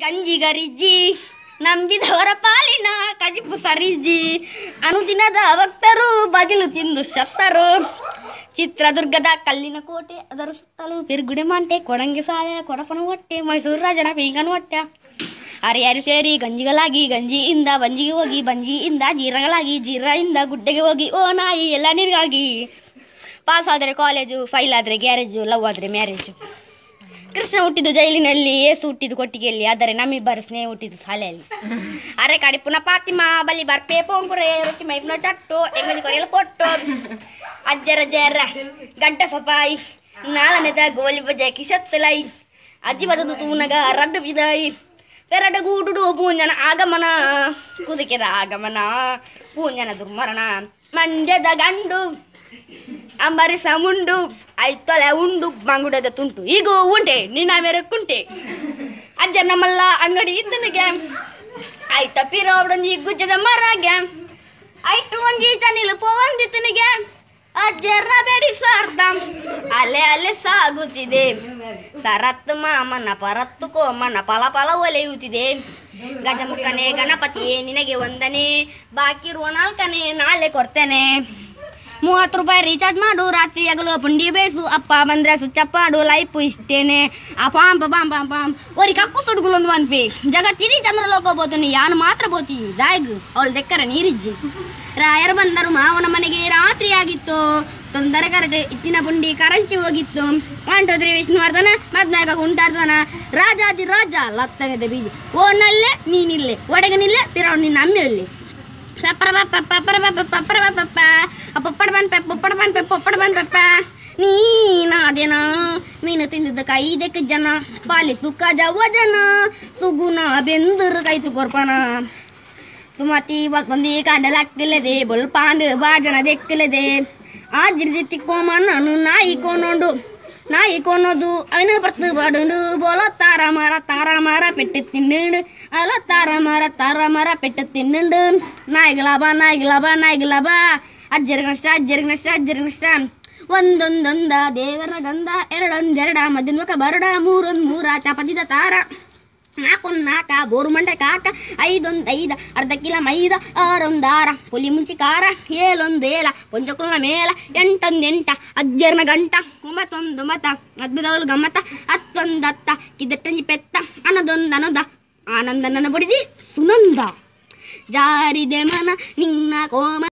ಗಂಜಿಗರಿಜ್ಜಿ ನಂಬಿದವರ ಪಾಲಿನ ಕಜಿಪು ಸರಿಜ್ಜಿ ಅನುದಿನದ ಭಕ್ತರು ಬದಿಲು ತಿಂದು ಸತ್ತರು. ಚಿತ್ರದುರ್ಗದ ಕಲ್ಲಿನ ಕೋಟೆ ಅದರ ಸುತ್ತಲೂ ಬಿರುಗುಡೆ ಮಂಟೆ ಕೊಡಂಗೆ ಸಾಲೆ ಕೊಡಪನ ಹೊಟ್ಟೆ ಮೈಸೂರು ರಾಜನ ಪೀಂಗನ ಹೊಟ್ಟೆ ಹರಿಯಾರಿ ಸೇರಿ ಗಂಜಿಗಳಾಗಿ ಗಂಜಿಯಿಂದ ಬಂಜಿಗೆ ಹೋಗಿ ಬಂಜಿಯಿಂದ ಜೀರಗಳಾಗಿ ಜೀರಿಂದ ಗುಡ್ಡೆಗೆ ಹೋಗಿ ಓ ನಾಯಿ ಎಲ್ಲ ನಿನಗಾಗಿ. ಪಾಸ್ ಆದರೆ ಕಾಲೇಜು, ಫೈಲ್ ಆದರೆ ಗ್ಯಾರೇಜು, ಲವ್ ಆದರೆ ಮ್ಯಾರೇಜು. ಕೃಷ್ಣ ಹುಟ್ಟಿದ್ದು ಜೈಲಿನಲ್ಲಿ, ಏಸು ಹುಟ್ಟಿದ್ದು ಕೊಟ್ಟಿಗೆಯಲ್ಲಿ, ಆದರೆ ನಮ್ಮಿಬ್ಬರು ಸ್ನೇಹ ಹುಟ್ಟಿದ್ದು ಶಾಲೆಯಲ್ಲಿ. ಅರೆ ಕಾಡಿ ಪುನಃ ಪಾತಿಮಾ ಬಲಿ ಬರ್ಪೆ ಪೋಂಕುರೆ ರೊಟ್ಟಿ ಮೈಪ್ನ ಚಟ್ಟು ಎಂಗದಿ ಕೊರೆಯಲು ಕೊಟ್ಟು ಅಜ್ಜರ ಜರ ಗಡ್ಡ ಸಪಾಯಿ ನಾಳನೆದ ಗೋಲಿ ಬಜೆ ಕಿಸತ್ತಲೈ ಅಜ್ಜಿ ಬದದು ತೂನಗ ರಡ್ಡು ಬಿದಾಯಿ ಪೆರಡ ಗೂಡುಡು ಪೂಂಜನ ಆಗಮನ ಕುದುಕೆದ ಆಗಮನ ಪೂಂಜನ ದುರ್ಮರಣ ಮಂಡ್ಯದ ಗಂಡು ಅಂಬರಿಸ ಮುಂಡು ಐತೊಲೆ ಉಂಡು ಮಂಗುಡದ ತುಂಟು ಈಗ ಉಂಟೆ ನಿನ್ನ ಮೇರೆ ಕುಂಟೆ ಅಜ್ಜ ನಮ್ಮಲ್ಲ ಅಂಗಡಿ ಇದ್ದನಿಗೆ ಆಯ್ತ ಪಿರೋಡೊಂಜಿ ಗುಜ್ಜದ ಮರಗೆ ಐಟು ಒಂಜಿ ಚನಿಲು ಪೋವಂದಿತನಿಗೆ ಅಜ್ಜರ ಬೇಡಿ ಸಾರ್ದ ಅಲೆ ಅಲೆ ಸಾಗುತ್ತಿದೆ ಸರತ್ತು ಮಾಮನ ಪರತ್ತು ಕೋಮನ ಫಲ ಫಲ ಒಲೆಯುತ್ತಿದೆ. ಗಜಮುಖನೇ ಗಣಪತಿಯೇ ನಿನಗೆ ವಂದನೆ, ಬಾಕಿ ಇರುವ 4ನೇ ನಾಳೆ ಕೊಡ್ತೇನೆ. 30 ರೂಪಾಯಿ ರೀಚಾರ್ಜ್ ಮಾಡು, ರಾತ್ರಿ ಆಗಲು ಪುಂಡಿ ಬೇಸು, ಅಪ್ಪ ಬಂದ್ರೆ ಸ್ವಿಚ್ ಅಪ್ ಮಾಡು, ಲೈಫ್ ಇಷ್ಟೇನೆ. ಆ ಪಾಂಪ ಪಾಂಪ ಪಾಂಪ ಒರಿ ಕಕ್ಕು ಸುಡ್ಗುಲೊಂದು ಅನ್ಪಿ ಜಗತ್ತಿರಿ ಚಂದ್ರಲೋಕ ಬೋತೀನಿ ಯಾನು ಮಾತ್ರ ಬೋತಿ ದಾಯ್ಗು ಅವಳು ದೆಕ್ಕರ ನೀರಿಜ್ಜಿ. ರಾಯರು ಬಂದರು ಮಾವನ ಮನೆಗೆ, ರಾತ್ರಿ ಆಗಿತ್ತು ತೊಂದರೆ ಕರಟೆ ಇತ್ತಿನ ಪುಂಡಿ ಕರಂಚಿ ಹೋಗಿತ್ತು. ಅಂಟೋದ್ರಿ ವಿಷ್ಣುವರ್ಧನ ಮದ್ನಾಗ ಕುಂಟಾಡ್ತಾನ ರಾಜಾದಿ ರಾಜ ಲತ್ತಣದ ಬೀಜ ಓನಲ್ಲೇ ನೀನಿಲ್ಲೇ ಒಡಗನಿಲ್ಲೇ ಪಿರಾವ್ ನಿನ್ನ ಅಮ್ಮೆಯಲ್ಲಿ ನೀನಾದೇನ ಮೀನು ತಿಂದಿದ್ದ ಕೈದಕ್ಕೆ ಜನ ಪಾಲಿಸು ಕಜವ ಜನ ಸುಗುಣ ಬೆಂದರು ಕೈತು ಕೊರ್ಪನ ಸುಮತಿ ಬಂದಿ ಕಡಲಾಗ್ತಿಲ್ಲದೆ ಬೊಲ್ಪಾಂಡು ಬಾಜನ ದೆಕ್ತಿಲ್ಲದೆ ಆ ಜಿರ್ದಿ ತಿಕ್ಕೋಮ ನಾನು ನಾಯಿ ಕೊನೋದು ಅವನ ಬರ್ತು ಬಾಡು ಬೋಲ ತಾರ ಮರ ಪೆಟ್ಟು ತಿನ್ನುಂಡು ಅಲ ತಾರ ಮರ ಪೆಟ್ಟು ತಿನ್ನುಂಡು ನಾಯಿಗೆ ಲಾಭ ಅಜ್ಜರಿಗೆ ನಷ್ಟ ಒಂದೊಂದೊಂದ ದೇವರ ಗಂಧ ಎರಡೊಂದೆರಡ ಮಧ್ಯದ ಮುಖ ಬರಡ ಮೂರೊಂದು ಚಪದಿದ ತಾರ 4 ಬೋರು ಮಂಡೆ ಕಾಕ 5 ಅರ್ಧ ಕಿಲ ಮೈದ 6 ಪುಲಿ ಮುಂಚಿ ಕಾರ 7 ಪೊಂಚಕುಲ ಮೇಲ 8 ಅಜ್ಜರ್ನ ಗಂಟ 9 ಮತ ಅದ್ಭುತವಲು ಗಮ್ಮತ 10 ಕಿದಟ್ಟಂಜಿ ಪೆತ್ತ ಅನದೊಂದನದ ಆನಂದ ನನ್ನ ಬಡಿದಿ ಸುನಂದ ಜಾರಿದೆ ಮನ ನಿನ್ನ ಕೋಮ